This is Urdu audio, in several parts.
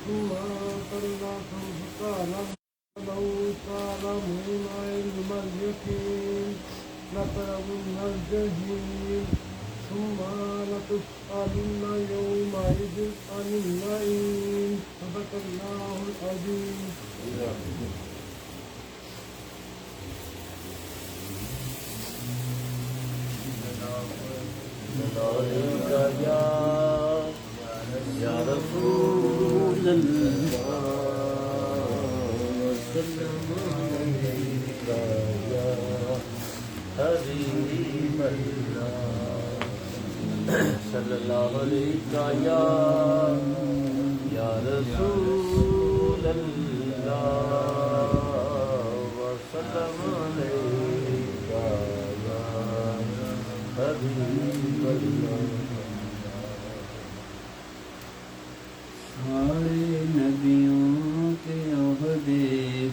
ثم أرسلناكم فقال موسى لهم علم اليقين لترون الجحيم ثم لتسألن يومئذ عن النعيم صدق الله العظيم. یا رسول اللہ وسلم علیکہ یا حبیب اللہ صلی اللہ علیکہ یا رسول اللہ وسلم علیکہ یا حبیب اللہ. سارے نبیوں کے عہدے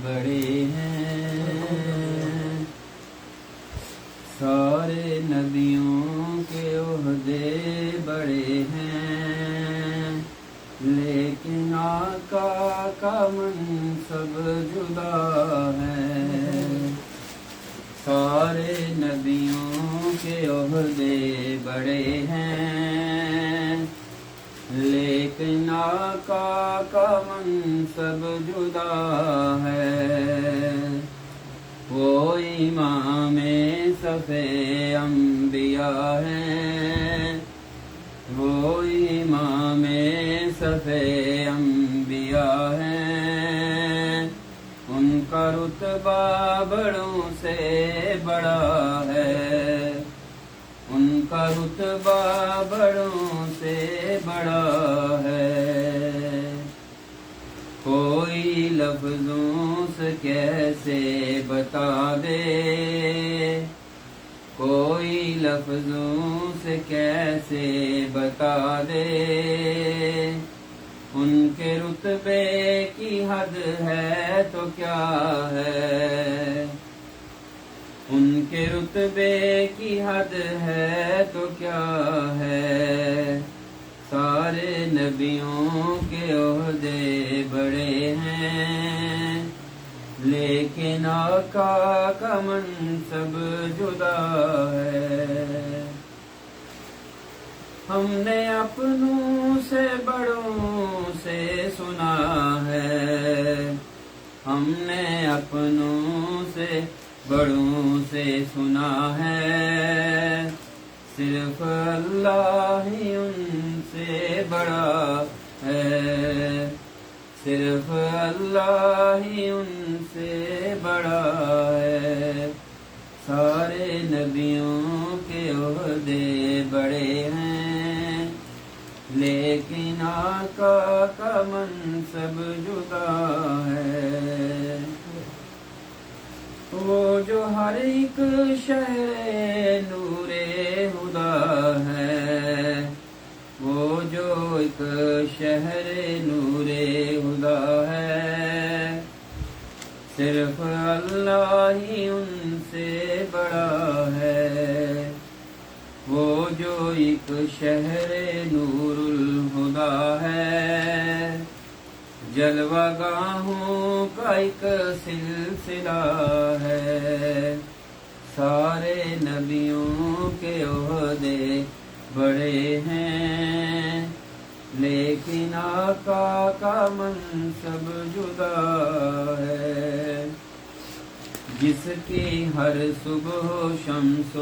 بڑے ہیں، سارے نبیوں کے عہدے بڑے ہیں، لیکن آقا کا منصب جدا ہے. سارے نبیوں کے عہدے بڑے ہیں، لیکن آقا کا منصب جدا ہے. وہ امام صف انبیاء ہے، وہ امام صف انبیاء ہے. ان کا رتبہ بڑوں سے بڑا ہے، ان کا رتبہ بڑوں سے بڑا ہے. کوئی لفظوں سے کیسے بتا دے، کوئی لفظوں سے کیسے بتا دے. ان کے رتبے کی حد ہے تو کیا ہے، ان کے رتبے کی حد ہے تو کیا ہے. سارے نبیوں کے عہدے بڑے ہیں، لیکن آقا کا منصب جدا ہے. ہم نے اپنوں سے بڑوں سے سنا ہے، ہم نے اپنوں سے بڑوں سے سنا ہے. صرف اللہ ہی ان سے بڑا ہے، صرف اللہ ہی ان سے بڑا ہے. سارے نبیوں کے عہدے بڑے ہیں، لیکن آقا کا منصب جدا ہے. وہ جو ہر ایک شہر نور خدا ہے، وہ جو ایک شہر نور خدا ہے. صرف اللہ ہی ان سے بڑا ہے. وہ جو ایک شہر نور الہدا ہے، جلوہ گاہوں کا ایک سلسلہ ہے. سارے نبیوں کے عہدے بڑے ہیں، لیکن آقا کا منصب جدا ہے. جس کی ہر صبح شمس و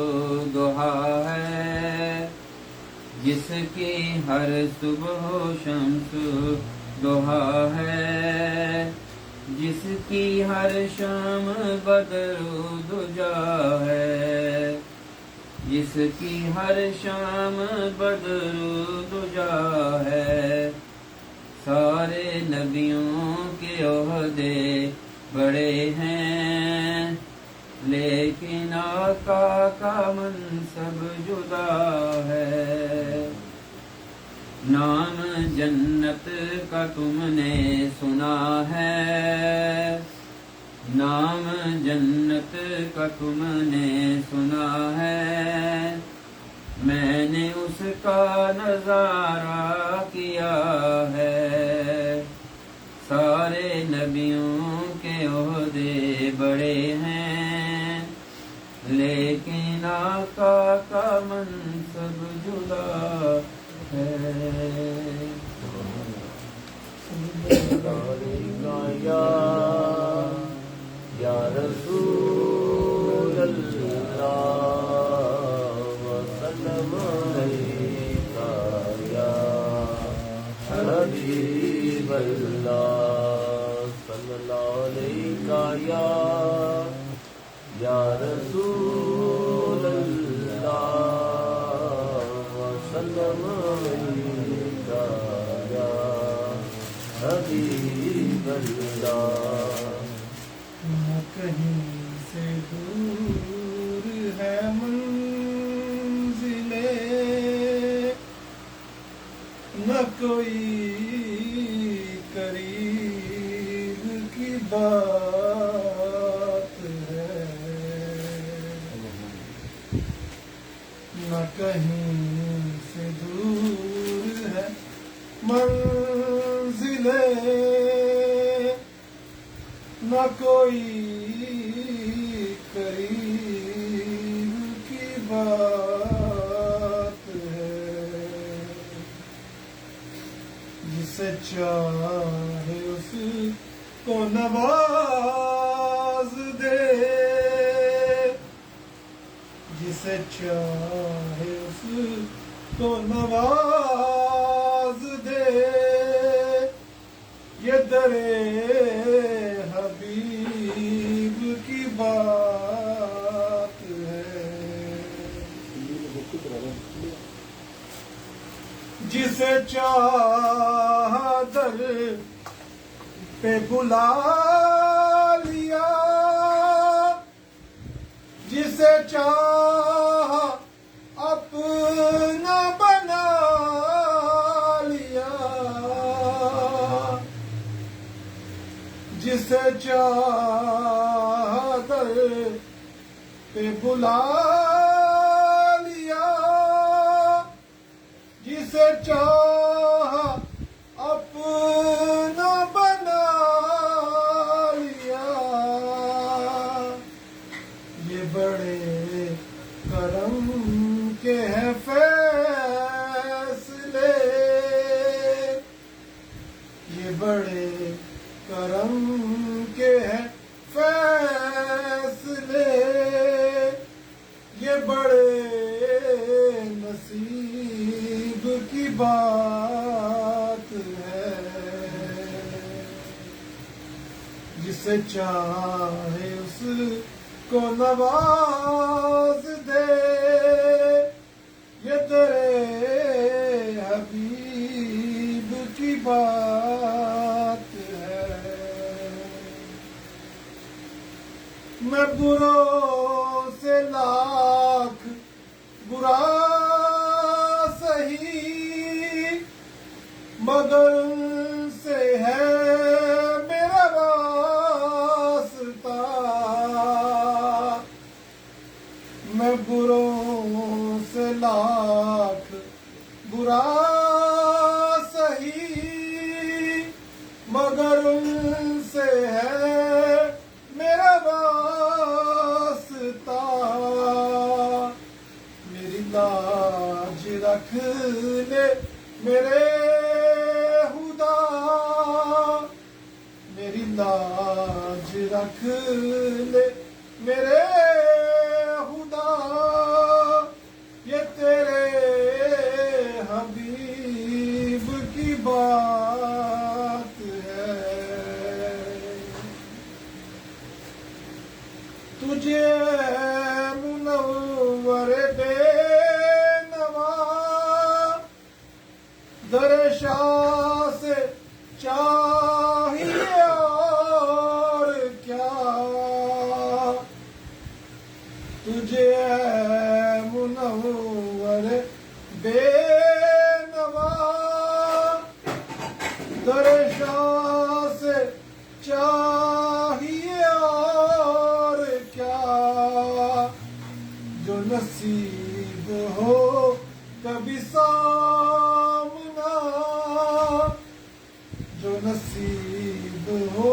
ضحیٰ ہے، جس کی ہر صبح شمس و ضحیٰ ہے، جس کی ہر شام بدر و دجا ہے، جس کی ہر شام بدر و دجا ہے. سارے نبیوں کے عہدے بڑے ہیں، لیکن آقا کا منصب جدا ہے. نام جنت کا تم نے سنا ہے، نام جنت کا تم نے سنا ہے. میں نے اس کا نظارہ کیا ہے، نبیوں کے عہدے بڑے ہیں، لیکن آقا کا منصب جدا ہے۔ یا رسول اللہ وسلم علیکہ یا حبیب اللہ صلی اللہ علیہ یا رسول اللہ وسلم علیکہ یا حبیب اللہ۔ نہ کہیں سے دور ہے منزل، نہ کوئی قریب کی بات ہے، نہ کہیں سے دور ہے منزل، نہ کوئی قریب کی بات ہے، جسے چاہے اس کو نواز دے، جسے چاہے اس کو نواز دے، یہ درے حبیب کی بات ہے، جسے چاہا در پہ بلا لیا، جسے چاہا اپنا بنا لیا، جسے چاہا در پہ بلا لیا، جسے چاہا اپنا بنا لیا، یہ بڑے کرم کے ہیں فیصلے، یہ بڑے کرم کے ہیں فیصلے، یہ بڑے نصیب کی بات ہے، جسے چاہے اس کو نواز دے، یہ تیرے حبیب کی بات ہے۔ میں بروں سے لاکھ برا سہی، مگر ان سے ہے میرا واسطہ، میں بروں سے لاکھ برا سہی، مگر ان سے ہے میرا واسطہ، میری لاج رکھ لے میرے خدا، میری لاج رکھ لے میرے خدا، یہ تیرے حبیب کی بات ہے، تجھے منور بے نوا در شاہ سے چاہیے اور کیا، تجھے منور بے نوا در شاہ سے چاہیے اور کیا، جو نصیب ہو کبھی سامنا، جو نصیب ہو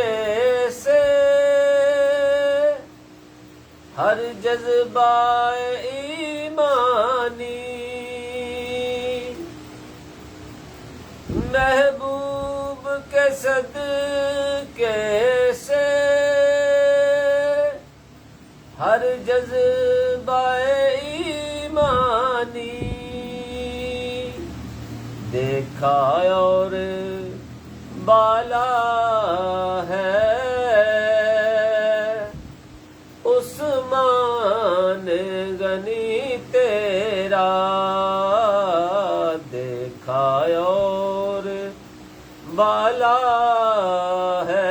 کیسے ہر جذبہ ایمانی محبوب کے صدقے سے ہر جذبہ ایمانی دیکھا اور بالا ہے عثمان غنی تیرا دیکھا اور بالا ہے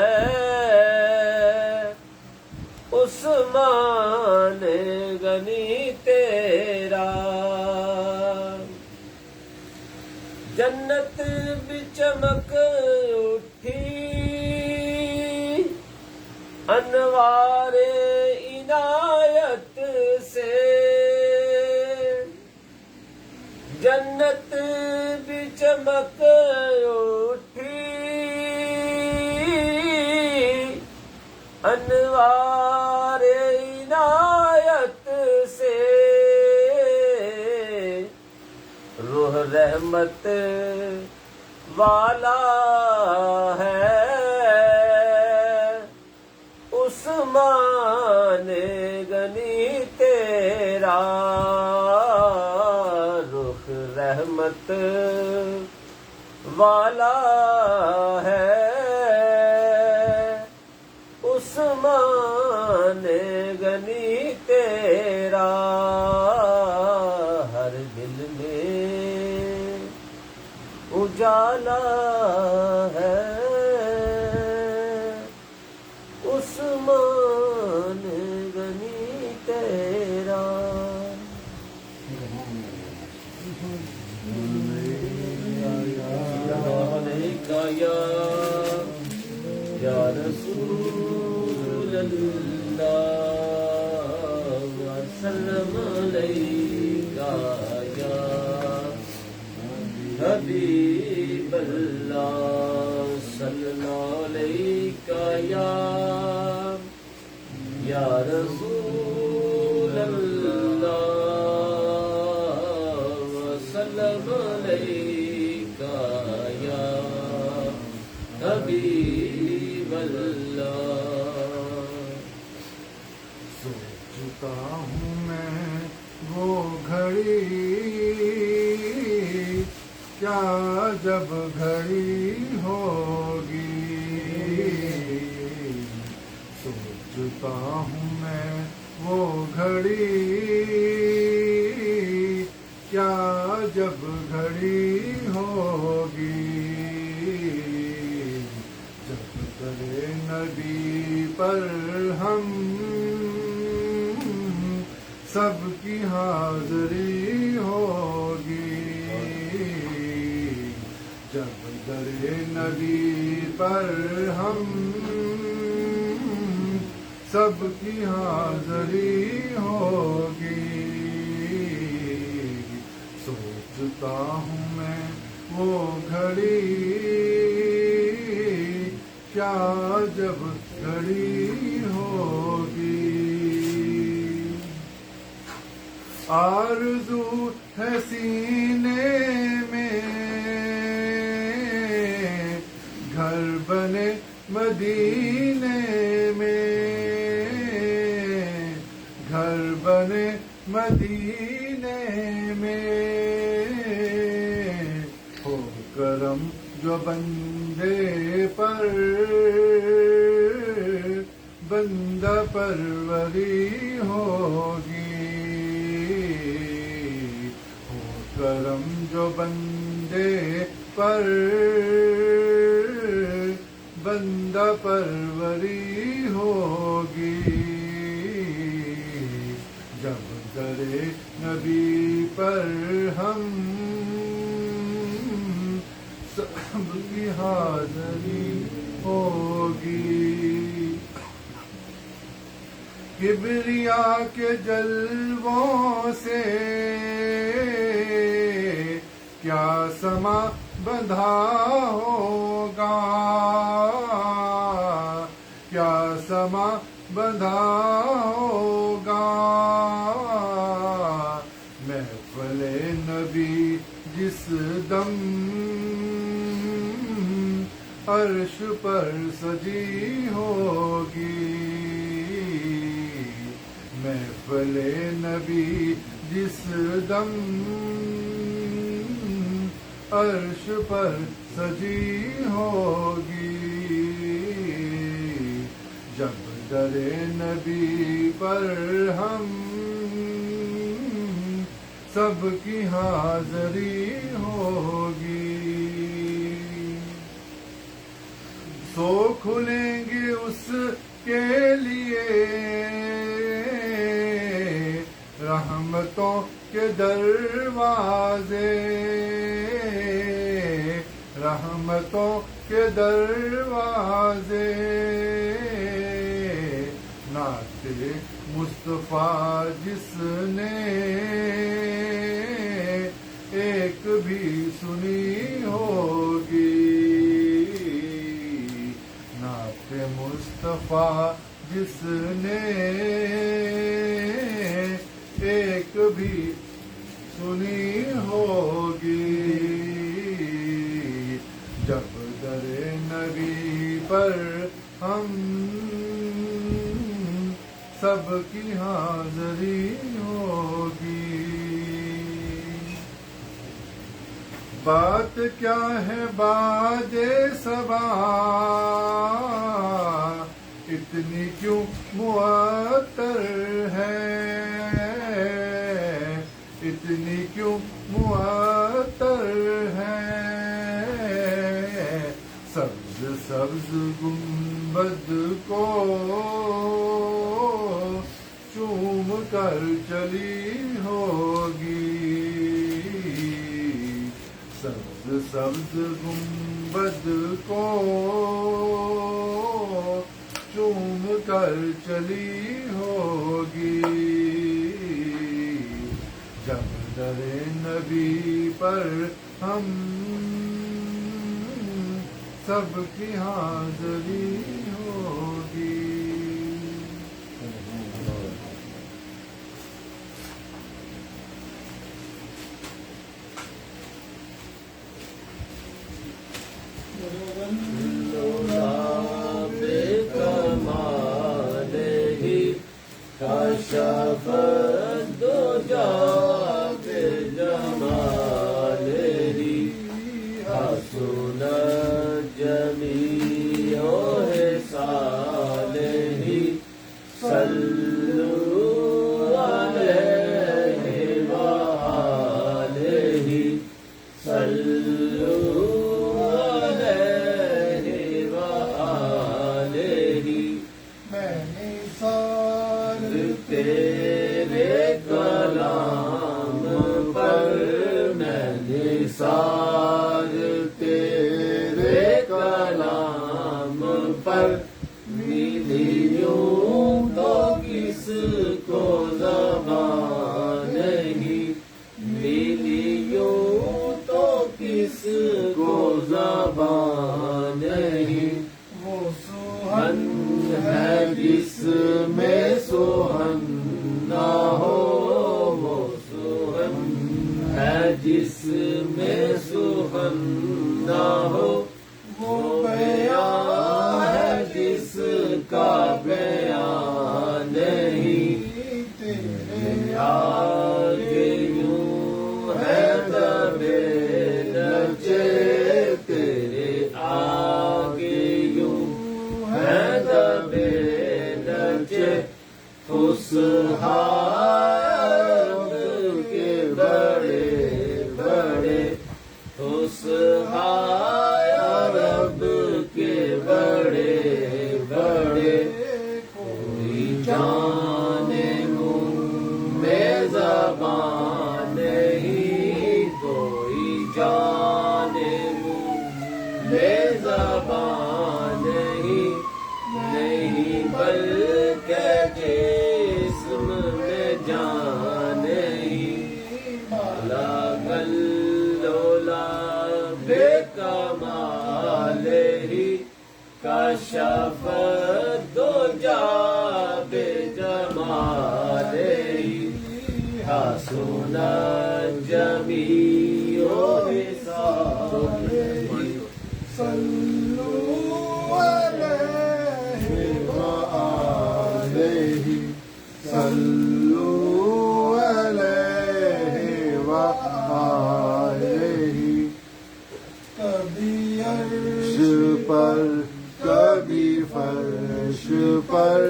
عثمان غنی تیرا جنت بھی چمک اٹھی انوار عنایت سے جنت بھی چمک اٹھی انوار عنایت سے روح رحمت والا ہے عثمان غنی تیرا روح رحمت والا ہے عثمان غنی تیرا ہر دل میں اجالا ہے عثمان غنی تیرا یا رسول اللہ وسلم علیکہ یا حبیب اللہ صلی اللہ علیکہ یا رسول اللہ وسلم علیکہ یا حبیب اللہ سوچتا ہوں میں وہ گھڑی کیا جب گھڑی ہوگی سوچتا ہوں میں وہ گھڑی کیا جب گھڑی ہوگی جب کرے نبی پر ہم سب کی حاضری ہوگی جب درے نبی پر ہم سب کی حاضری ہوگی سوچتا ہوں میں وہ گھڑی کیا جب گھڑی ہوگی آرزو ہے سینے میں گھر بنے مدینے میں گھر بنے مدینے میں ہو کرم جو بندے پر بندہ پروری ہوگی ہو کرم جو بندے پر بندہ پروری ہوگی جب درے نبی پر ہم سب کی حاضری ہوگی کبریا کے جلووں سے کیا سما بندھا ہوگا کیا سما بندھا ہوگا محفل نبی جس دم عرش پر سجی ہوگی محفل نبی جس دم عرش پر سجی ہوگی جب در نبی پر ہم سب کی حاضری ہوگی سو کھلیں گے اس کے لیے رحمتوں کے دروازے رحمتوں کے دروازے نعت مصطفیٰ جس نے ایک بھی سنی ہوگی نعت مصطفیٰ جس نے ایک بھی سنی ہوگی جب در نبی پر ہم سب کی حاضری ہوگی بات کیا ہے باد صبا اتنی کیوں معطر ہے اتنی کیوں معطر ہے سبز سبز گنبد کو چوم کر چلی ہوگی سبز سبز گنبد کو چوم کر چلی ہوگی جب در نبی پر ہم سب کی حاضری ہوگی کشف الدجى بجماله حسن جميع خصاله صلوا عليه وآله صلوا عليه وآله میں نے تیرے کلام پر میں نثار تیرے کلام پر ملیوں تو کس کو زبان نہیں ملیوں تو کس کو زبان نہیں وہ سوہن ہے جس میں سوہن نہ ہو وہ سوہن ہے جس میں سوہن نہ ہو وہ بیان ہے جس کا بیان نہیں تیرے آگے یوں ہے دبے نچے تیرے آگے یوں ہے دبے نچے فسحائے کے بڑے بڑے فسحائے عرب کے بڑے بڑے کوئی جانے منہ میں زبان نہیں کوئی جانے منہ میں زبان نہیں بلکہ جسم میں الجميع حسابه صلوا عليه وآله صلوا عليه وآله کبھی عرش پر کبھی فرش پر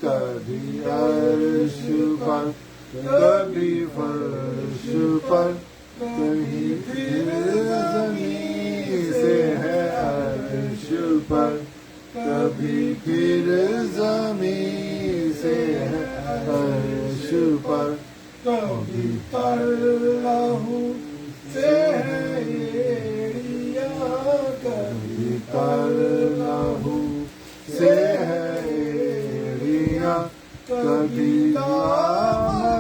کبھی عرش پر کبھی فرش پر کہیں پھر زمین سے ہے عرش پر کبھی پھر زمین سے ہے عرش پر کبھی تر لہو سے ہے ایڑیا کبھی تر لہو سے ہے ایڑیا کبھی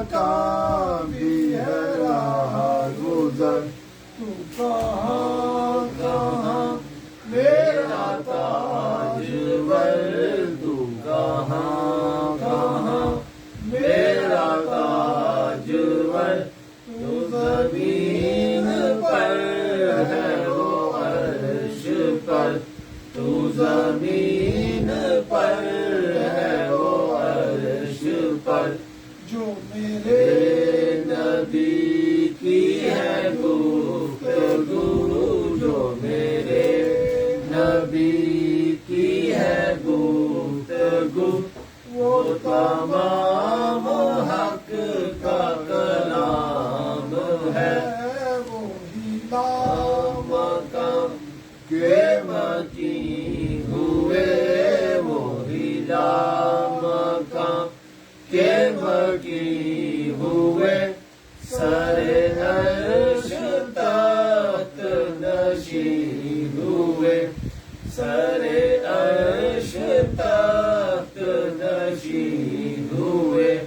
مقام بھی ہے راہ گزر تو کہاں کہاں میرا تاجور تو کہاں کہاں میرا تاجور تو زمین پر ہے وہ عرش پر تو زمین پر ہے وہ عرش پر جو میرے نبی کی ہے گفتگو جو میرے نبی کی ہے گفتگو وہ تمام حق کا کلام ہے وہی لامکان کے مکی ہوئے وہی لامکان کے مکی ہوئے سر عرش تخت نشین ہوئے سر عرش تخت نشین ہوئے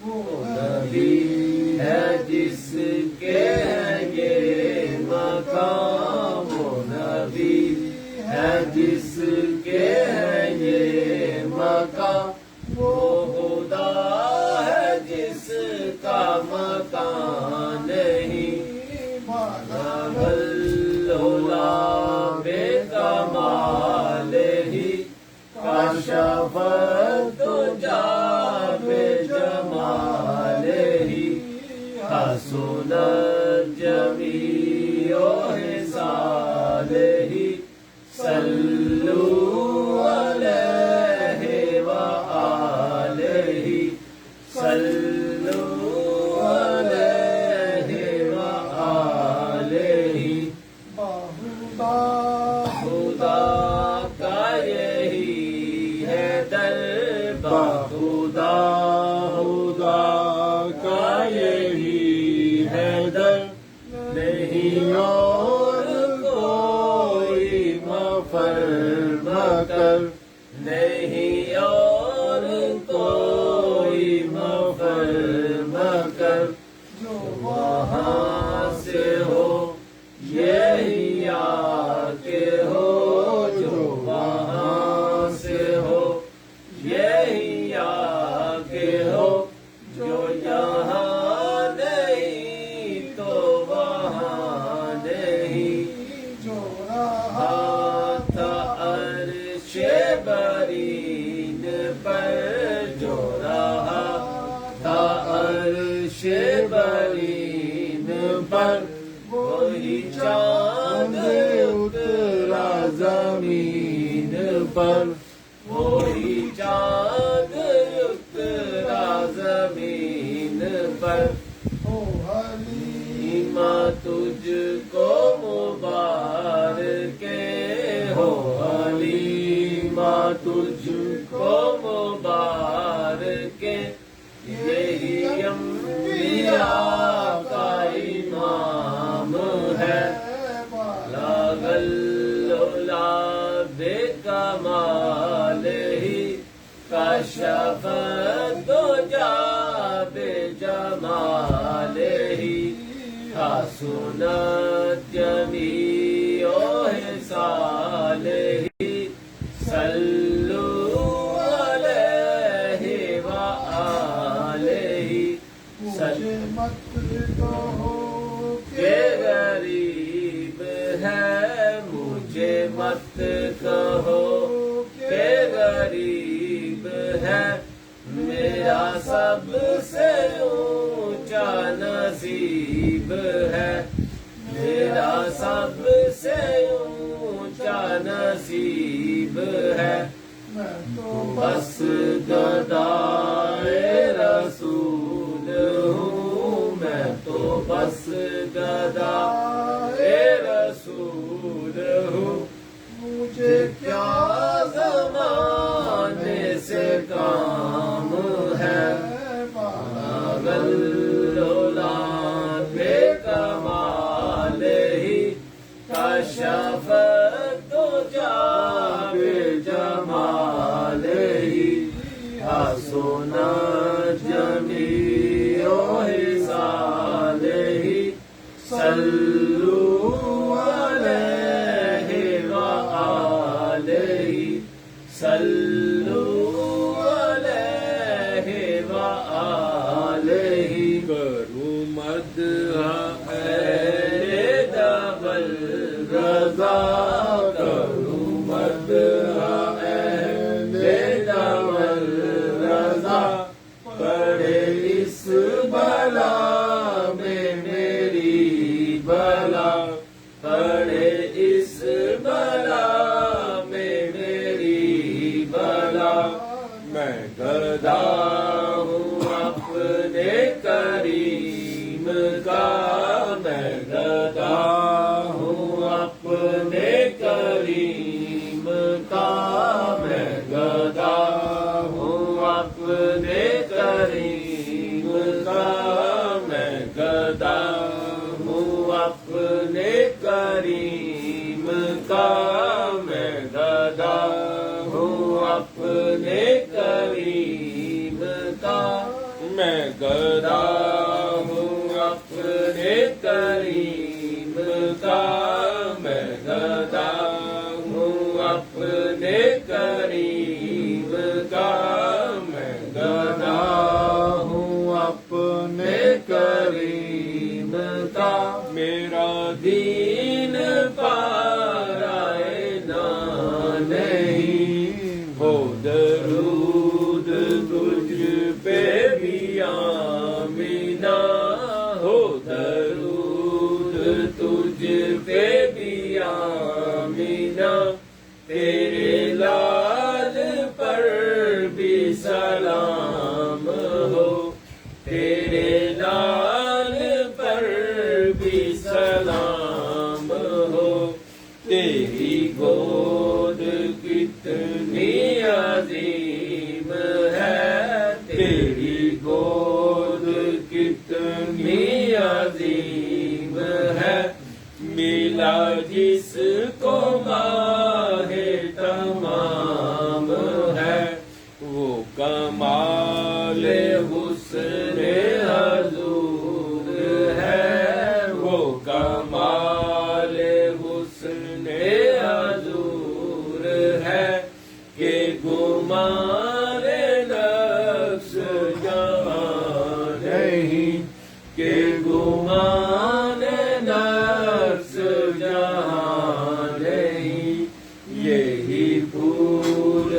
وہ نبی ہے جس کے ہے یہ مقام وہ نبی ہے جس کے ہے یہ مقام وہ خدا ہے جس کا مکان نہیں العلا بے کمال ہی کشف الدجا بے جمال ہی حسن الجمیع حسابہ صلوا علیہ وآلہ صلوا علیہ وآلہ خدا کا یہی ہے در خدا خدا کا یہی ہے در نہیں اور کوئی مفر مکر نہیں اور کوئی مفر مکر جو وہاں سے ہو یہی آ کے ہو جو وہاں سے ہو یہی آ کے ہو جو یہاں نہیں تو وہاں نہیں جو رہا تھا عرش برین پر جو رہا تھا عرش برین پر وہی چاند اترا زمین پر وہی چاند اترا زمین پر او حلیمہ تجھ کو مبارک ہو حلیمہ تجھ کو مبارک یہی انبیاء کا امام ہے العلا بے کمال ہی کشف الدجا بے جمال ہی حسن الجمیع حسابہ صلوا علیہ وآلہ مت دو نصیب ہے میرا سب سے اونچا نصیب ہے میں تو بس گدائے رسول ہوں میں تو بس گدائے رسول ہوں مجھے کیا زمانے سے کام ہے پاگل اولاد بے کمال ہی کشف تو جا بے جمال ہی حسنا جمیع حسال ہی صلو علیہ وآلہ صلو علیہ وآلہ کروں مدح اہل جبل رضا کروں مدح اہل جبل رضا پڑے اس بلا میں میری بلا پڑے اس بلا میں میری بلا میں گدا ہوں اپنے کریم کا میں گدا ہوں اپنے کریم کا میں گدا ہوں اپنے کریم کا میں گدا ہوں اپنے کریم کا میں گدا ہوں اپنے کریم کا میں گدا ہوں اپنے کریم کا میں گدا ہوں اپنے کریم کا میں گدا ہوں اپنے کریم کا میرا دین پارائے نہ نہیں ہو درود تجھ پہ بھی آمینہ ہو درود تجھ پہ بھی آمینہ تیرے لال پر بھی سلام ہو تیرے لال پر بھی سلام ہو تیری گود کتنی عظیم ہے تیری گود کتنی عظیم ہے ملا جس کو ماہ تمام ہے وہ کمال حسن حضور ہے وہ کمال حسن حضور ہے کہ گمان نفس جہاں نہیں کہ گمان نفس جہاں نہیں یہی پور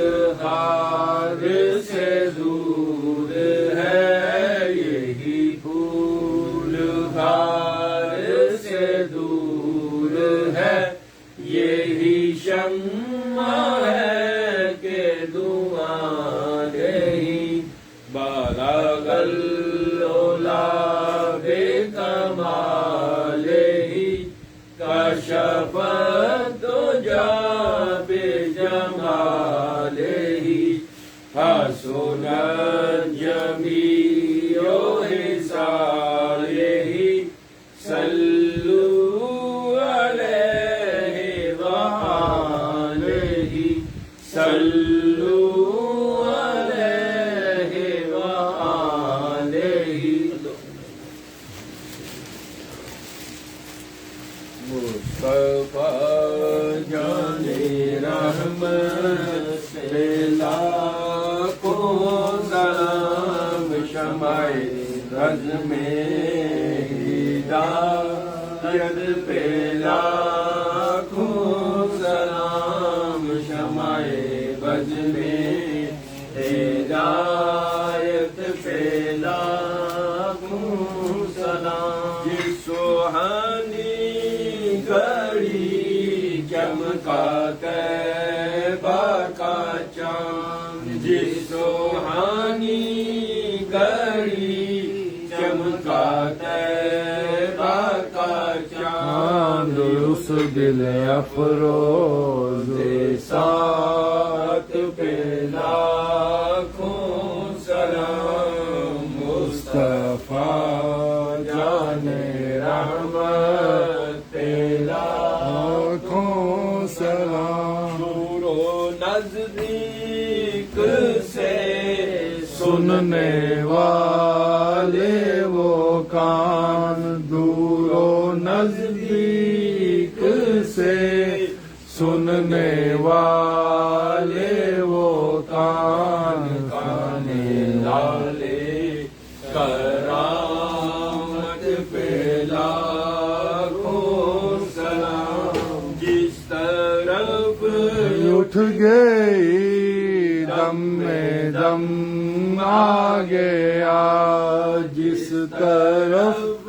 ہار سے دور ہے یہی پور ہار سے دور ہے یہی شمع ہے کہ دعا نہیں بالغ العلا بے کمال ہی کشف الدجا بے جمال ہی حسن جمیع حسالہ صلو علیہ وآلہ صلو علیہ وآلہ مصطفیٰ جان رحمت سے لاکھوں سلام شمع رز میں ہدایت پہ لاکھوں سلام شمع بز میں ہدایت پہ لاکھوں سلام جس سوہانی گھڑی چمکا طیبہ کا چاند اس دل افروز ساتھ پہ لاکھوں سلام مصطفیٰ جان رحمت پہ لاکھوں سلام دور و نزدیک سے سننے والے وہ کان دور و نزدیک سے سننے والے وہ کان کان لالے کرامت پہ لاکھوں سلام جس طرف اٹھ گئی دم میں دم آ گیا جس طرف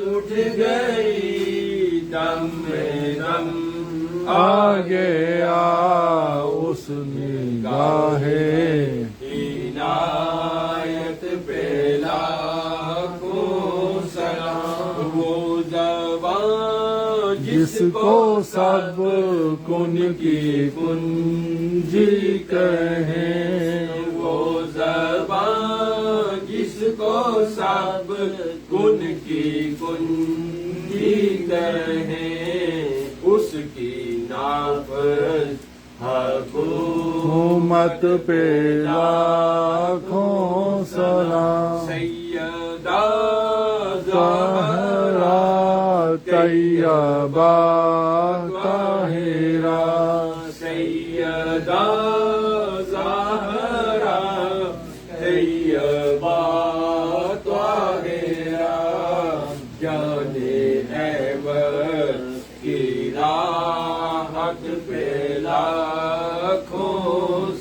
اٹھ گئی دم میں دم آ گیا اس نگاہ عنایت پہ لاکھوں سلام وہ زبان جس کو سب کن کی کنجی کہیں وہ زبان جس کو سب کن کی کنجی کہیں اس کی نافذ حکومت پہ لاکھوں سلام سیدہ زہرا طیبہ طاہرہ سیدہ زہرا طیبہ طاہرہ جان عیبر کی راحت پہ لاکھوں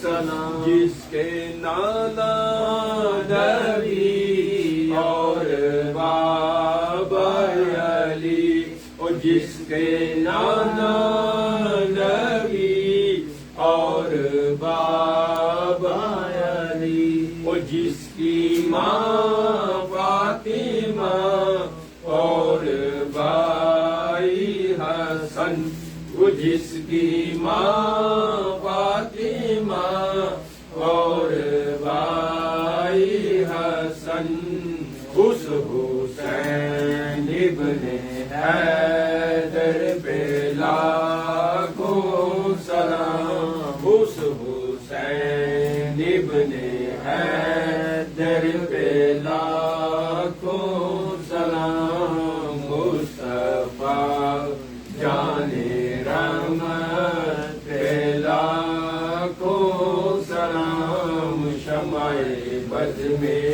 سلام جس کے نانا نبی اور بابا علی اور جس کے نانا نبی اور بابا علی اور جس کی ماں فاطمہ اور بھائی حسن وہ جس کی ماں فاطمہ اور بھائی حسن اس حسین ابن حیدر پہ لاکھوں سلام اس حسین ابن حیدر پہ لاکھوں سلام مصطفیٰ جان رحمت پہ لاکھوں سلام شمع بد میں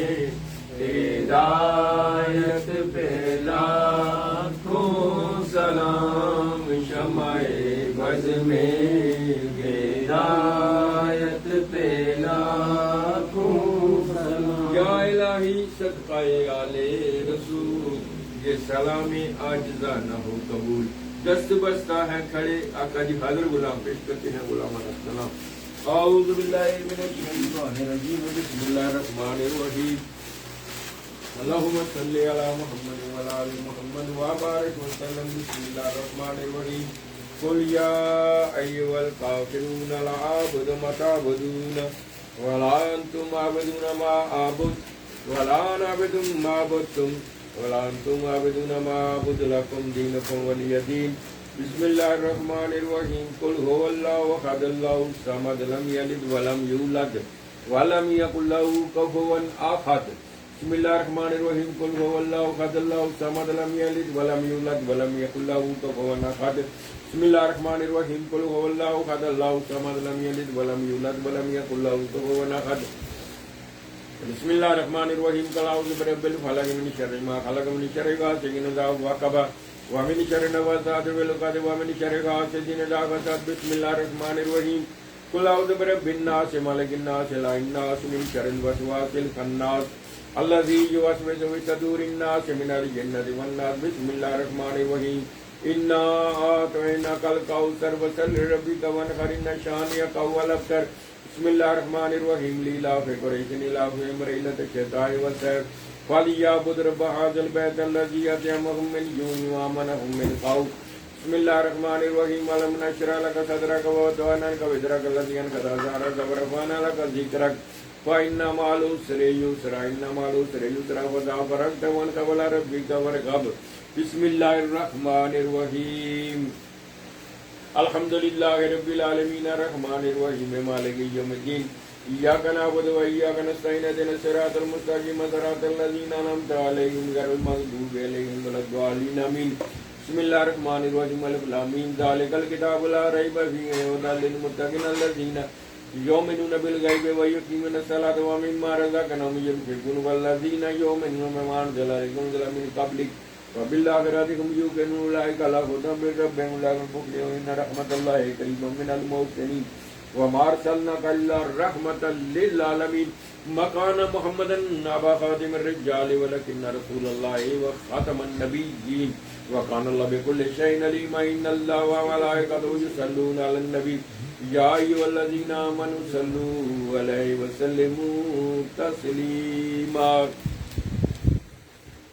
ہدایت پہ لاکھوں سلام شمع بد میں ہدایت پہ لاکھوں سلام یا الہی صدقہ آل رسول یہ سلامی عاجزہ نہ ہو قبول دست بستہ ہے کھڑے آقا جی حاضر غلام پیش کرتے ہیں غلام السلام اعوذ باللہ من الشیطان الرجیم بسم اللہ الرحمن الرحیم اللہم صلی علی محمد وعلی آل محمد وبارک وسلم بسم اللہ الرحمن الرحیم قل یا ایھا الکافرون لا اعبد ما تعبدون ولا انتم عابدون ما اعبد ولا انا عابد ما عبدتم ولا انتم عابدون ما اعبد لكم دينكم ولي دين بسم الله الرحمن الرحيم قل هو الله احد الله الصمد لم يلد ولم يولد ولم يكن له كفوا احد بسم الله الرحمن الرحيم قل هو الله احد الله الصمد لم يلد ولم يولد ولم يكن له كفوا احد بسم الله الرحمن الرحيم قل هو الله احد الله الصمد لم يلد ولم يولد ولم يكن له كفوا احد بسم الله الرحمن الرحيم قل اعوذ برب الفلق من شر ما خلق من شر غاسق اذا وقب ومن شر النفاثات في العقد ومن شر حاسد اذا حسد بسم الله الرحمن الرحيم قل اعوذ برب الناس ملك الناس اله الناس من شر الوسواس الخناس الذي يوسوس في صدور الناس من الجنة والناس بسم الله الرحمن الرحيم إنا أعطيناك الكوثر فصل لربك وانحر إن شانئك هو الأبتر بسم اللہ الرحمن الرحیم لیلاف قریش لیلاف رحلۃ الشتاء والصیف فلیعبد رب هذا البیت الذی اطعمهم من جوع وآمنهم من خوف بسم اللہ الرحمن الرحیم علم نشرح لك صدرك ووضعنا عنك وزرك الذي انقض ظهرك ورفعنا لك ذکرك فإن مع العسر يسرا إن مع العسر يسرا وإذا فرغت فانصب إلى ربك فارغب بسم اللہ الرحمن الرحیم الحمد للہ رب العالمین الرحمن الرحیم مالک یوم الدین ایاک نعبد و ایاک نستعین اهدنا الصراط المستقیم صراط الذین انعمت علیہم غیر المغضوب علیہم ولا الضالین آمین بسم اللہ الرحمن الرحیم الف لام میم ذالک الکتاب لا ریب فیہ ھدی للمتقین الذین یؤمنون بالغیب ویقیمون الصلاۃ ومما رزقناہم ينفقون والذین یؤمنون بما انزل الیکم من قبلک وبالآخرۃ هم یوقنون اولئک علی ھدی من ربہم اولئک المفلحون ان رحمۃ اللہ قریب من المحسنین وما ارسلناک الا رحمۃ للعالمین مکان محمد ابا خاتم الرجال ولکن رسول اللہ وخاتم النبیین وکان اللہ بکل شیء علیما ان اللہ وملائکتہ یصلون علی النبی یا ایھا الذین آمنوا صلوا علیہ وسلموا تسلیما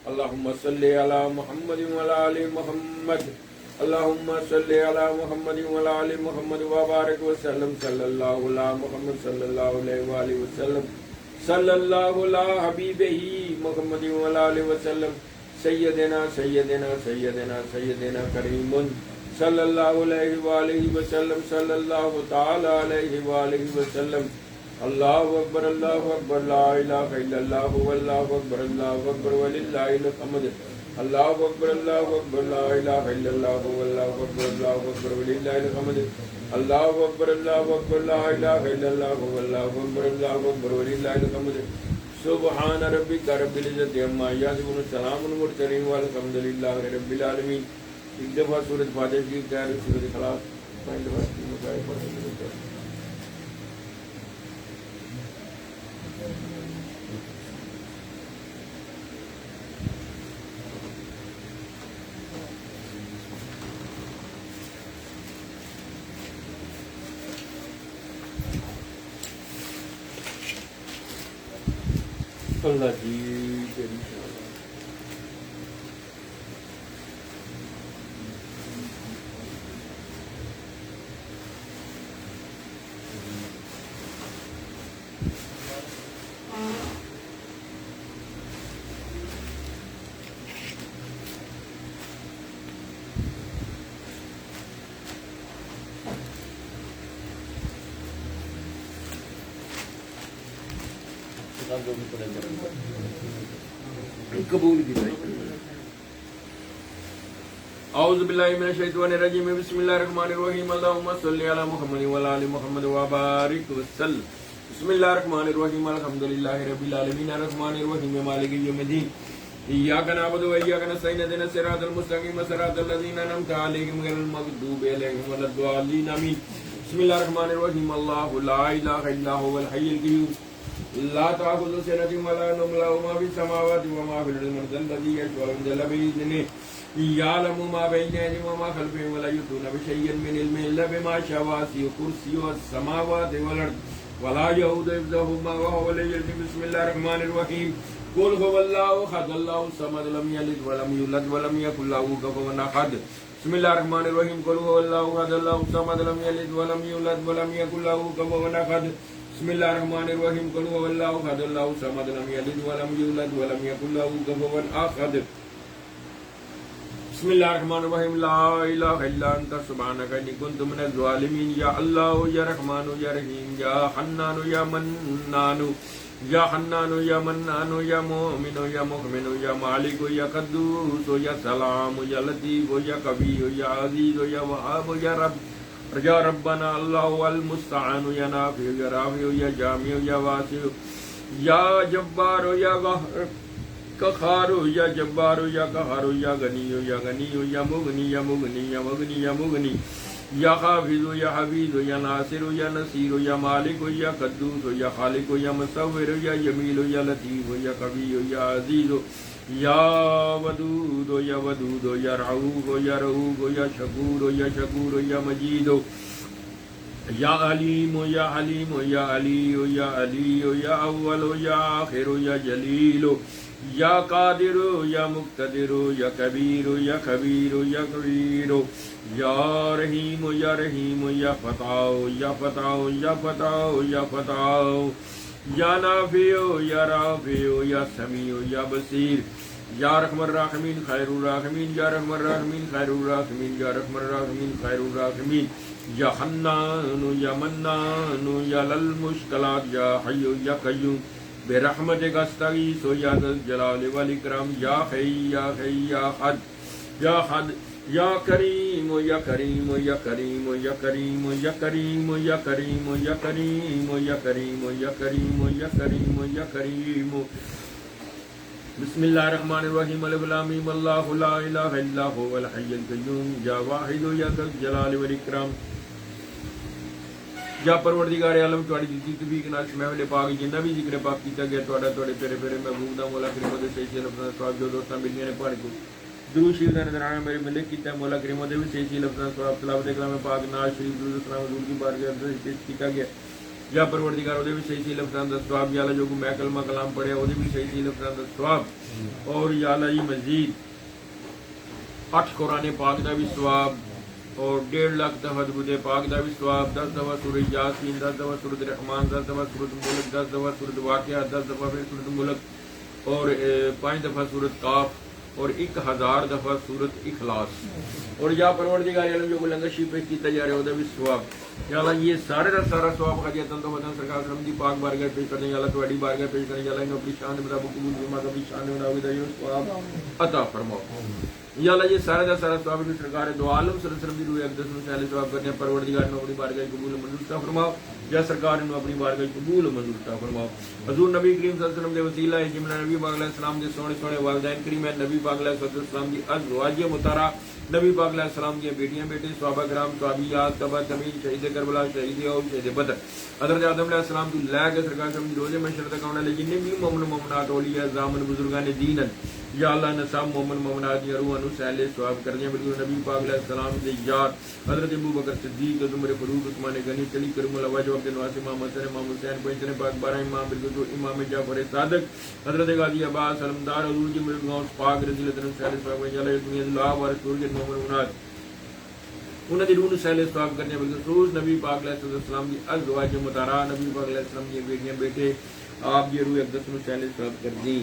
اللهم صل على محمد وعلى آل محمد اللهم صل على محمد وعلى آل محمد وبارك وسلم صلى الله على محمد صلى الله عليه وآله وسلم صلى الله على حبيبه محمد وعلى آله وسلم سيدنا سيدنا سيدنا سيدنا كريم صلى الله عليه وآله وسلم صلى الله تعالى عليه وآله وسلم اللہ اکبر لا الہ الا اللہ واللہ اکبر وللہ الحمد اللہ اکبر لا الہ الا اللہ واللہ اکبر وللہ الحمد اللہ اکبر لا الہ الا اللہ واللہ اکبر وللہ الحمد سبحان ربک رب العزت عما یصفون سلام علی المرسلین والحمد للہ رب العالمین. ایک دفعہ سورۃ فاتحہ کی تیاری سورۃ اخلاص پہلی دفعہ کی مقابلے پڑھیں. اللہ جی تیری قبول کی اعوذ باللہ من الشیطان الرجیم بسم اللہ الرحمن الرحیم اللہم صلی علی محمد وعلی آل محمد وبارک وسلم. بسم اللہ الرحمن الرحیم الحمد للہ رب العالمین الرحمن الرحیم مالک یوم الدین ایاک نعبد و ایاک نستعین اهدنا الصراط المستقیم صراط الذین انعمت علیہم غیر المغضوب علیہم ولا الضالین آمین. بسم اللہ الرحمن الرحیم اللہ لا الہ الا هو الحی القیوم لا تأخذه سنة ولا نوم له ما في السماوات وما في الأرض من ذا الذي يشفع عنده بإذنه يعلم ما بين أيديهم وما خلفهم ولا يحيطون بشيء من علمه إلا بما شاء وسع كرسيه السماوات والأرض ولا يؤوده حفظهما وهو العلي العظيم. بسم الله الرحمن الرحيم قل هو الله أحد الله الصمد لم يلد ولم يولد ولم يكن له كفوا أحد. بسم الله الرحمن الرحيم قل هو الله أحد الله الصمد لم يلد ولم يولد ولم يكن له كفوا أحد. بسم اللہ الرحمن الرحیم قل هو اللہ احد اللہ الصمد لم یلد ولم یولد ولم یکن له کفوا احد. بسم اللہ الرحمن الرحیم لا الہ الا انت سبحانک انی کنت من الظالمین. یا اللہ یا رحمان یا رحیم یا حنان یا منان یا حنان یا منان یا مومن یا مؤمن یا مالک یا قدوس یا سلام یا لطیف یا قوی یا عزیز یا وهاب یا رب یا ربنا اللہ المستعان یا نافع یا رافع یا جامع یا واسع یا جبار یا قہار یا جبار یا قہار یا غنی یا مغنی یا مغنی یا مغنی یا مغنی یا حافظ یا حفیظ یا ناصر یا نصیر یا مالک یا قدوس یا خالق یا مصور یا جمیل یا لطیف یا قوی یا عزیز یا ودود یا رعوف یا رؤوف یا شکور یا مجید یا علیم یا حلیم یا علی یا علی یا اول یا آخر یا جلیل یا قادر یا مقتدر یا کبیر یا خبیر یا کبیر یا رحیم یا رحیم یا فتح یا فتح یا فتح یا فتح یا نافع یا رافع یا سمیع یا بصیر یا رحم الراحمین خیر الراحمین یا رحم الراحمین خیر الراحمین یا رحم الراحمین خیر الراحمین یا حنان یا منان یا للمشکلات یا حی یا قیوم برحمتک استغیث یا ذا الجلال والاکرام یا حی یا حی یا حد یا حد یا کریم یا کریم یا کریم یا کریم یا کریم یا کریم یا کریم یا کریم یا کریم یا کریم یا کریم بسم اللہ الرحمن الرحیم الف لام میم اللہ لا الہ الا هو الحی القیوم یا واحد یا ذا الجلال والاکرام یا پروردگار عالم تواڈی جتی توفیق نال محفل پاک جنہ بھی ذکر پاک کیتا گیا تواڈا تواڈے پیارے پیارے محبوب دا مولا کریم دے صحیح لفظاں ثواب جو دوستاں ملنیاں نے پڑھ کو درود شریف دا نظرانہ میرے ملک کیتا مولا کریم دے بھی صحیح لفظاں ثواب تلاوت کلام پاک نال شریف درود السلام حضور کی بارگاہ میں پیش کیتا گیا یا پروردگار دے بھی صحیح لفظاں دا ثواب یا اللہ جو میں کلمہ کلام پڑھیا او دے بھی صحیح لفظاں دا ثواب اور یا اللہ جی مزید 8 قرآن پاک دا بھی ثواب اور 1.5 لاکھ دفعہ درود پاک دا بھی ثواب 10 دفعہ سورہ یاسین 10 دفعہ سورۃ الرحمن 10 دفعہ سورۃ ملک 10 دفعہ سورۃ واقعہ 10 دفعہ پھر سورۃ ملک اور 5 دفعہ سورۃ قاف اور 1000 دفعہ سورۃ اخلاص اور یا پروردگار عالم جو لنگر شریف پیش کیتا جا رہا ہے وہ بھی ثواب یا اللہ یہ سارے کا سارا ثواب خدیتن تو بدن سرکار کرم دی پاک بارگاہ پیش کرنے یا اللہ تواڈی بارگاہ پیش کرنے یا اللہ انہوں اپنی شان مطابق قبول فرما اپنی شان مطابق ثواب عطا فرماؤ یا اللہ یہ سارا کا سارا ثواب بھی سرکار دو عالم صلی اللہ علیہ وسلم دی روح اقدس میں پہلے ثواب کرنے پروردگار نے اپنی بارگاہ قبول منظور عطا فرماؤ یا سرکار نے اپنی بارگاہ قبول منظور عطا فرماؤ حضور نبی کریم صلی اللہ علیہ وسلم دے وسیلہ ہے جملہ نبی پاک علیہ السلام دے سونے سونے والدین کریم ہے نبی پاک علیہ السلام دی ازواج مطہرہ نبی پاک علیہ السلام کی بیٹیاں بیٹے صحابہ کرام صحابیات تبع تابعین شہید کربلا شہید اور شہید بدر حضرت آدم علیہ السلام تو لے کے سرکار کرم دی روزے محشر تک آنے والے جتنے بھی مومن مومنات اولیاء زامن بزرگان دین یا اللہ نصاب مومن مومنات دی روح انو سہل ثواب کرنے بالکل نبی پاک علیہ السلام دے یار حضرت ابوبکر صدیق عمر فاروق عثمان غنی علی کرم اللہ وجہ عبد النواس امام حسن امام حسین پنجتنے پاک 12 امام بالکل امام جعفر صادق حضرت غازی عباس علمدار حضور کی میرے گاؤں پاک رضی اللہ عنہ سہل ثواب یا اللہ دنیا اللہ و رسول کے مومن مومنات انہوں نے روح سہل ثواب کرنے بالخصوص نبی پاک علیہ السلام کی ازواج مطہرہ نبی پاک علیہ السلام کی بیٹیاں بیٹے آپ یہ روح اقدس میں سہل ثواب کر دیں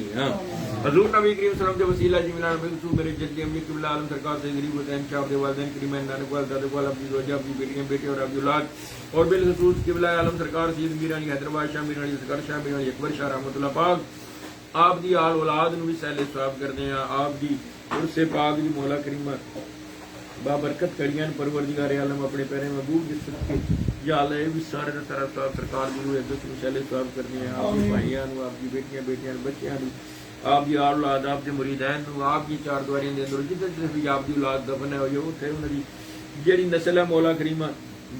حضور نبی کریم صلی اللہ علیہ وسلم کے وسیلہ جمیلہ بالخصوص میرے جدی امی قبلہ عالم سرکار سے غریب حسین شاہ عبد والدین کریمین نانک وال دادک وال اپنی زوجہ اپنی بیٹیاں بیٹے اور اپنی اولاد اور بالخصوص قبلہ عالم سرکار سید میرانی حیدرآباد شاہ میرانی ذکر شاہ میرانی اکبر شاہ رحمۃ اللہ پاک آپ دی آل اولاد نو بھی سہل ثواب کر دیں آپ دی عرص پاک دی مولا کریمہ بابرکت کڑیاں پروردگار عالم اپنے پیرے محبوب جس صدقے یا اللہ یہ بھی سارے سارا ثواب سرکار دی روح اقدس میں سہل ثواب کرنے ہیں آپ کی بھائیاں نو آپ کی بیٹیاں بیٹیاں بچیاں نو آپ دی اولاد آپ دے مریدین نو آپ کی چار دیواریاں دے اندر جتنے بھی آپ دی اولاد دفن ہے وہ تے انہاں دی جیڑی نسل ہے مولا کریمہ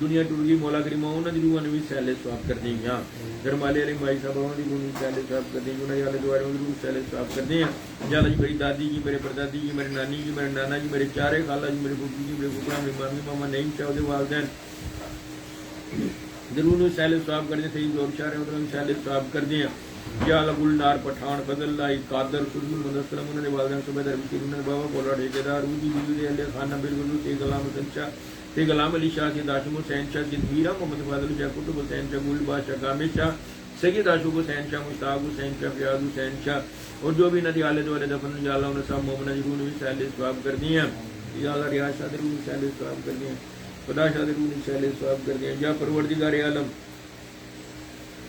دنیا ٹر گئی مولا کریمہ انہاں دی روح نو بھی سہل ثواب کر دیں گے گرمالے علی مائی صاحب انہاں دی روح نو سہل ثواب کر دیں گے انہاں دی دوارے دی روح سہل ثواب کر دیں یا اللہ جی میری دادی جی میرے پردادی جی میرے نانی جی میرے نانا جی میرے چارے خالہ جی میرے پھوپھی جی میرے پھوپھڑا میرے مامی ماما نعیم شاہ دے والدین ضرور نو سہل ثواب کر دیں صحیح زور شاہ رہے انہوں نے سہل ثواب کر دیں یا اللہ گلنار پٹھان فضل اللہ قادر سلم منسلم انہوں نے والدین صبح بشیر انہوں نے بابا بولا ٹھیکیدار روزی بیوی علیہ خانہ بالکل تے غلام حسن شاہ تے غلام علی شاہ سید ہاشم حسین شاہ سید میرا محمد فاضل شاہ قطب حسین شاہ گل بادشاہ کامل شاہ سید عاشق حسین شاہ مشتاق حسین شاہ فیاض حسین شاہ اور جو بھی ندی آلے دوالے دفن یا اللہ انہیں سب مومنہ جرون بھی سہل ثواب کر دی ہیں یا اللہ ریاض شاہ درون سہل ثواب کر دی ہیں خدا شاہ درون سہل ثواب کر دی ہیں یا پروردگار عالم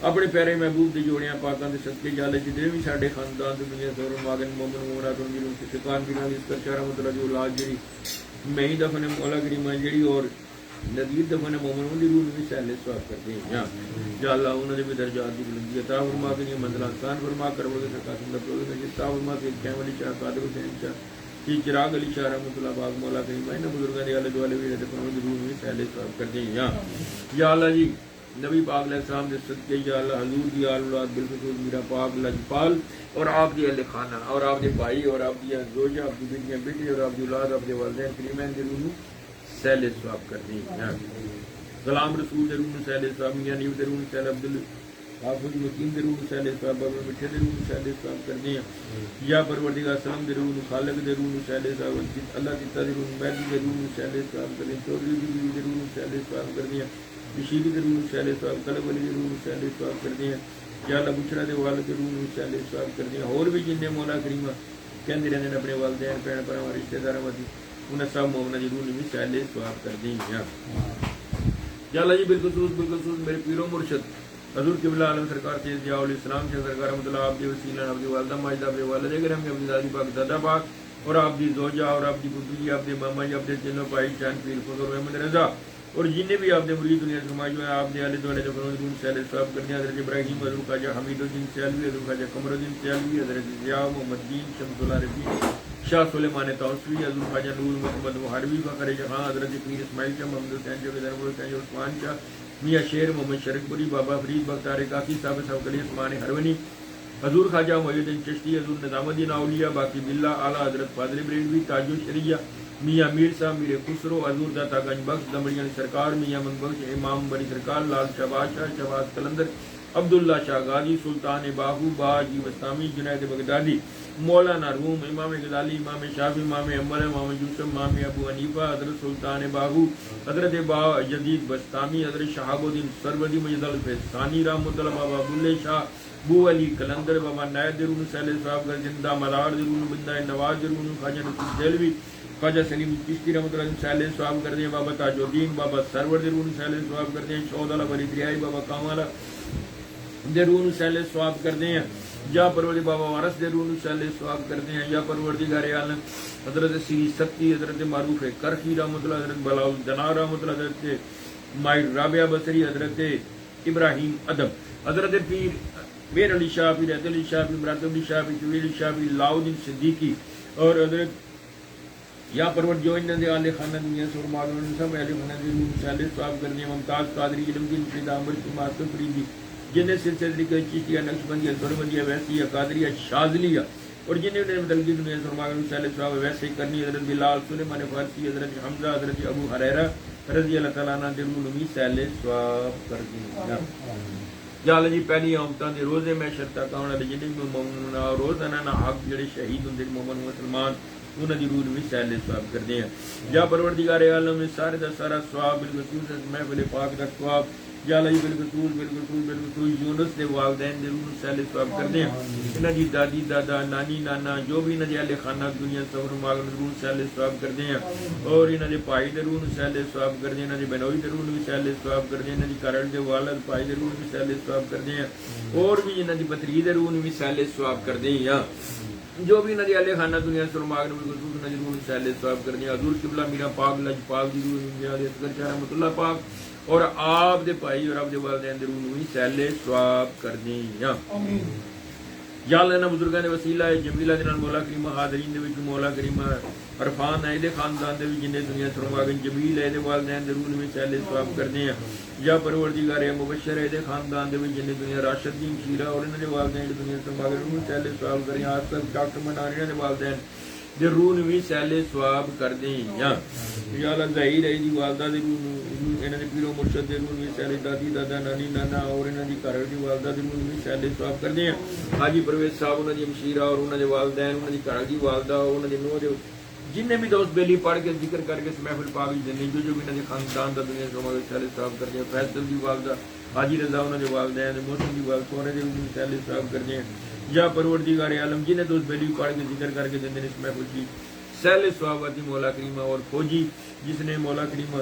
اپنے پیارے محبوب دے جوڑیاں پاکاں دے صدقے جالے جتنے بھی ساڈے خاندان دے دنیا دور ماگن مومن مومنات ان جنوں کے شکان بنا اس پر شارہ مطلع جو اولاد جڑی میں ہی دفن مولا کریمہ جڑی اور نذیر دفن مومن ان دی روح بھی سہل ثواب کرتے ہیں یا اللہ انہوں نے بھی درجات دی بلندی عطا فرما کے منزلات آسان فرما کر وہ سرکار سندر پروگرام میں عطا فرما کے کیم علی شاہ قادر حسین شاہ کی چراغ علی شاہ رحمۃ اللہ پاک مولا کریمہ ان بزرگاں دے آلے دوالے بھی دفن ان دی روح بھی سہل ثواب کرتے ہیں یا اللہ جی نبی پاک علیہ السلام دے صدقے یا اللہ حضور دی آل اولاد بالخصوص میرا پاک لجپال اور آپ دی اہل خانہ اور آپ دے بھائی اور آپ دی زوجہ آپ دی بیٹیاں بیٹے اور آپ دی اولاد آپ دے والدین کریمین دے روح سہل ثواب کر دی غلام رسول دے روح سیل صاحب میاں نیو دے روح سیل عبدل حافظ مقیم دے روح سیل صاحب بابا مٹھے دے روح سیل صاحب کرتے ہیں یا پروردگار سلام دے روح خالق دے روح سیل صاحب اللہ کی دے روح مہدی دے روح سیل صاحب کرتے ہیں چودھری بی دے روح سیل صاحب کرتے ہیں بشیری دے روح سیل صاحب کلب علی دے روح سیل صاحب کرتے ہیں یا اللہ بچڑا دے والد دے روح سیل صاحب کرتے ہیں اور بھی جن مولا کریمہ کہندے رہندے نے اپنے والدین بہن بھراواں رشتہ داراں دی انہاں سب مومناں دی روح بھی سیل صاحب کرتے ہیں یا اللہ جی بالخصوص میرے پیرو مرشد حضور قبلہ عالم سرکار سید ضیاء الاسلام شاہ سرکار رحمۃ اللہ آپ کے وسیلہ آپ کی والدہ ماجدہ آپ کے والد کرم کے اپنی دادی پاک دادا پاک اور آپ کی زوجہ اور آپ کی پھپھی جی آپ کے ماما جی آپ کے تینوں بھائی چاند پیر فضل احمد رضا اور جن بھی آپ کے مرید دنیا سماج میں آپ کے آلے دوالے جو سیل صاحب کرنے حضرت ابراہیم حضور خواجہ حمید الدین سیالوی حضور خواجہ قمر الدین سیالوی حضرت ضیاء محمد دین شمس اللہ رفیع شاہ سلیمان توسوی حضور خواجہ نور محمد محربی فخر جہاں حضرت پیر اسماعیل شاہ محمد حسین شاہ ضرب الحسین عثمان شاہ میاں شیر محمد شرک پوری بابا فرید بختار کاکی صاحب صاحب علی عثمان ہرونی حضور خواجہ محی الدین چشتی حضور نظام الدین اولیاء باقی باللہ اعلیٰ حضرت فاضل بریلوی تاج الشریعہ میاں میر صاحب میر خسرو حضور داتا گنج بخش دمڑی سرکار میاں من بخش امام بری سرکار لال شہباز شاہ شہباز قلندر عبداللہ شاہ غازی سلطان باہو باجی وسطامی جنید بغدادی مولانا روم امام غزالی امام شافعی امام احمد امام یوسف امام ابو حنیفہ حضرت سلطان باہو حضرت با جدید بستامی حضرت شہاب الدین سرودی مجد الفیضانی رحمۃ اللہ بابا بلے شاہ بو علی کلندر بابا نائب درون سیل صاحب کا زندہ مدار درون بندہ نواز درون خواجہ نصیر دہلوی خواجہ سلیم چشتی رحمۃ اللہ سیل صاحب کر دیں بابا تاج الدین بابا سرور درون سیل صاحب کر دیں شہد اللہ ولی دریائی بابا کامالا درون سیل صاحب کر دیں یا پروردی بابا وارث درون سیل صاحب کرتے ہیں یا پروردگار عالم حضرت سری ستی حضرت معروف کرخی رحمۃ اللہ حضرت بلاؤ جنا رحمۃ اللہ حضرت مائر رابعہ بصری حضرت ابراہیم ادب حضرت پیر میر علی شاہ پیر عید علی شاہ پیر مراد علی شاہ پیر طویل علی شاہ پیر لاؤدین صدیقی اور حضرت یا پرور جو ان دے آل خانہ دنیا سور معلوم سب اہل خانہ درون سیل صاحب کرتے ہیں ممتاز قادری علم دین فرید عمر کی ماسٹر فریدی جنہیں سلسلے طریقہ چشتیہ نقشبندیہ سوربندیہ ویسیہ قادریہ شاذلیہ اور جنہیں انہیں مدلگی دنیا سرماغن سیل صاحب ویسے کرنی حضرت بلال سلیمان فارسی حضرت حمزہ حضرت ابو حریرہ رضی اللہ تعالیٰ عنہ درون بھی سیل صاحب کر دیں یا اللہ جی پہلی آمتاں دے روزے میں شرطہ کاؤں والے جنہیں بھی مومن روزانہ نہ حق جڑے شہید ہوں دے مومن مسلمان انہاں دی روح بھی سیل صاحب کر دیں یا پروردگار عالم میں سارے دا سارا ثواب بالخصوص محفل پاک دا ثواب یا اللہ بالخصوص یونس دے والدین دے روح سیل صاحب کر دیں انہاں دی دادی دادا نانی نانا جو بھی انہاں دے اہل خانہ دنیا سفر ماغن روح سیل صاحب کر دیں اور انہاں دے بھائی دے روح سیل صاحب کر دیں انہاں دے بہنوئی دے روح بھی سیل صاحب کر دیں انہاں دی گھر دے والد بھائی دے روح بھی سیل صاحب کر دیں اور بھی انہاں دی بتری دے روح بھی سیل صاحب کر دیں یا جو بھی انہاں دے اہل خانہ دنیا سفر ماغن بالخصوص انہاں دی روح سیل صاحب کر دیں حضور قبلہ میرا پاک لجپال دی روح میاں دے اصغر شاہ رحمۃ اللہ پاک اور آپ دے بھائی اور آپ دے والدین دے روح بھی سیل ثواب کر دیں یا اللہ انہاں بزرگاں دے وسیلہ جمیلہ دے نال مولا کریم حاضرین دے وچ مولا کریم عرفان ہے دے خاندان دے وچ جنے دنیا سرماگن جمیل ہے دے والدین دے روح بھی سیل ثواب کر دیں یا پروردگار مبشر ہے دے خاندان دے وچ جنے دنیا راشد دین شیرہ اور انہاں دے والدین دے دنیا سرماگن روح سیل ثواب کریں آصف ڈاکٹر مناریہ دے والدین دے روح بھی سیل ثواب کر دیں یا اللہ ظاہر ہے دی والدہ دے روح انہاں دے پیرو مرشد دے روح بھی سیل دادی دادا نانی نانا اور انہاں دی گھر دی والدہ دے روح بھی سیل ثواب کر دیں حاجی پرویز صاحب انہاں دی مشیرہ اور انہاں دے والدین انہاں دی گھر دی والدہ انہاں دے نوہ دے جنہیں بھی دوست بیلی پڑھ کے ذکر کر کے محفل پاک جنہیں جو بھی انہاں دے خاندان دا دنیا سرماغن سیل ثواب کر دیں فیصل دی والدہ حاجی رضا انہاں دے والدین محسن دی والد سورے دے روح سیل ثواب کر دیں یا پروردگار عالم جنہیں دوست بیلی پڑھ کے ذکر کر کے دن اس محفل کی سیل ثواب مولا کریمہ اور فوجی جس نے مولا کریمہ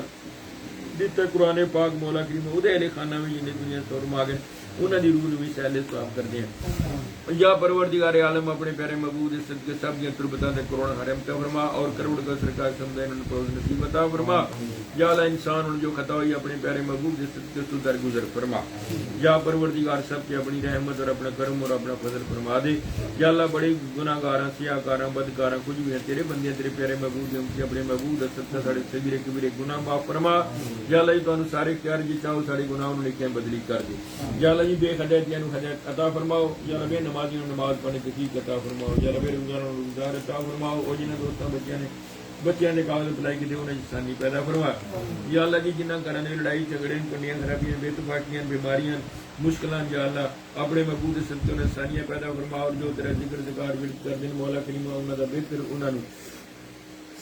دیتا قرآن پاک مولا کریمہ ادھے اہل خانہ میں جنہیں دنیا سور ماغن انہاں دی روح بھی سیل ثواب کر دیں یا پروردگار عالم اپنے پیارے محبوب صدقے سب کی تربتاں دے کروڑ حرم عطا فرما اور کروڑ کا سرکار سمدہ انہوں نے فوز نصیب عطا فرما یا اللہ انسان ان جو خطا ہوئی اپنے پیارے محبوب صدقے تو درگزر فرما یا پروردگار سب کے اپنی رحمت اور اپنا کرم اور اپنا فضل فرما دے یا اللہ بڑے گناہ گاراں سیاہ کاراں بدکاراں کچھ بھی ہیں تیرے بندے تیرے پیارے محبوب ہم سے اپنے محبوب صدقے ساڑے صغیرے کبیرے گناہ معاف فرما یا اللہ تانوں سارے اختیار جی چاہو سارے گناہوں لکھیں بدلی کر دے یا اللہ بے ہدایتیاں نو ہدایت عطا فرماؤ یا اللہ بے نمازیوں نماز پڑھنے کی توفیق عطا فرماؤ یا اللہ بے روزداراں نو روزگار عطا فرماؤ اور جنہاں دوستاں بچیاں نے ਬੱਚਿਆਂ ਦੇ ਕਾਬਲ ਭਲਾਈ ਕਿਤੇ ਉਹਨਾਂ ਆਸਾਨੀ ਪੈਦਾ ਫਰਮਾ ਜਾਂ ਅੱਲਾ ਜੀ ਜਿਨ੍ਹਾਂ ਘਰਾਂ ਦੇ ਲੜਾਈ ਝਗੜੇ ਕੰਡੀਆਂ ਖਰਾਬੀਆਂ ਬੇਤਫਾਕੀਆਂ ਬਿਮਾਰੀਆਂ ਮੁਸ਼ਕਲਾਂ ਜਾਂ ਅੱਲਾ ਆਪਣੇ ਮਹਿਬੂਬ ਦੇ ਸਦਕੇ ਉਹਨਾਂ ਆਸਾਨੀਆਂ ਪੈਦਾ ਫਰਮਾ ਔਰ ਜੋ ਤੇਰਾ ਜ਼ਿਕਰ ذکار ਵਿੱਚ ਕਰਦੇ ਨੇ ਮੌਲਾ کریم ਉਹਨਾਂ ਦਾ ਬਿਹਤਰ ਉਹਨਾਂ ਨੂੰ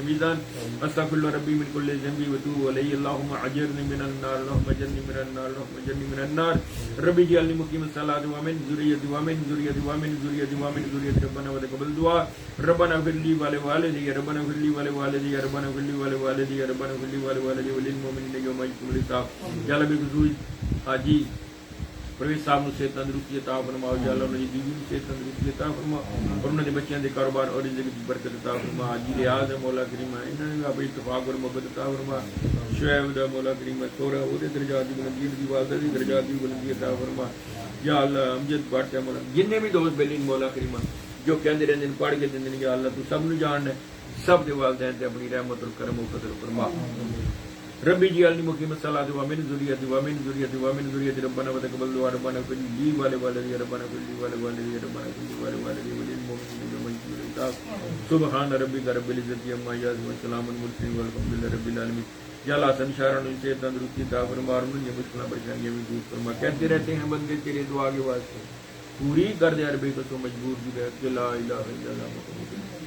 الميزان استغفر الله ربي من كل ذنب وتوب عليه اللهم اجرني من النار اللهم اجرني من النار اللهم اجرني من النار ربي اجعلني مقيم الصلاة ومن ذريتي ومن ذريتي ومن ذريتي ومن ذريتي ربنا وتقبل دعاء ربنا اغفر لي ولوالدي ربنا اغفر لي ولوالدي ربنا اغفر لي ولوالدي ربنا اغفر لي ولوالدي وللمؤمنين يوم يقوم الحساب یا اللہ بخصوص حاجی پرویز صاحب نو صحت تندرستی عطا فرماؤ یا اللہ انہاں دی بیوی نو صحت تندرستی عطا فرما اور انہاں دے بچیاں دے کاروبار اور رزق دی برکت عطا فرما حاجی ریاض ہے مولا کریم انہاں نے اپنی اتفاق اور محبت عطا فرما شعیب دا مولا کریم تھوڑا او دے درجات دی بلندی دی والدہ دی درجات دی بلندی عطا فرما یا اللہ امجد بٹ ہے مولا جننے بھی دوست بیلین مولا کریم جو کہندے رہندے پڑھ کے دیندے یا اللہ تو سب نو جاننا سب دے والدین تے اپنی رحمت اور کرم و فضل فرما ربی اجعلنی مقیم الصلاۃ ومن ذریتی ومن ذریتی ومن ذریتی ربنا وتقبل دعاء ربنا اغفر لي ولوالدي ربنا اغفر لي ولوالدي ربنا اغفر لي ولوالدي وللمؤمنين يوم يقوم الحساب سبحان ربك رب العزة عما يصفون وسلام على المرسلين والحمد لله رب العالمین یا اللہ سنشارن ان سے تندرستی عطا فرما اور ان مشکلات پریشانیاں بھی دور فرما کہتے رہتے ہیں بندے تیرے دعا کے واسطے پوری کر دے عربی کو تو مجبور بھی رہ کہ لا الہ الا اللہ محمد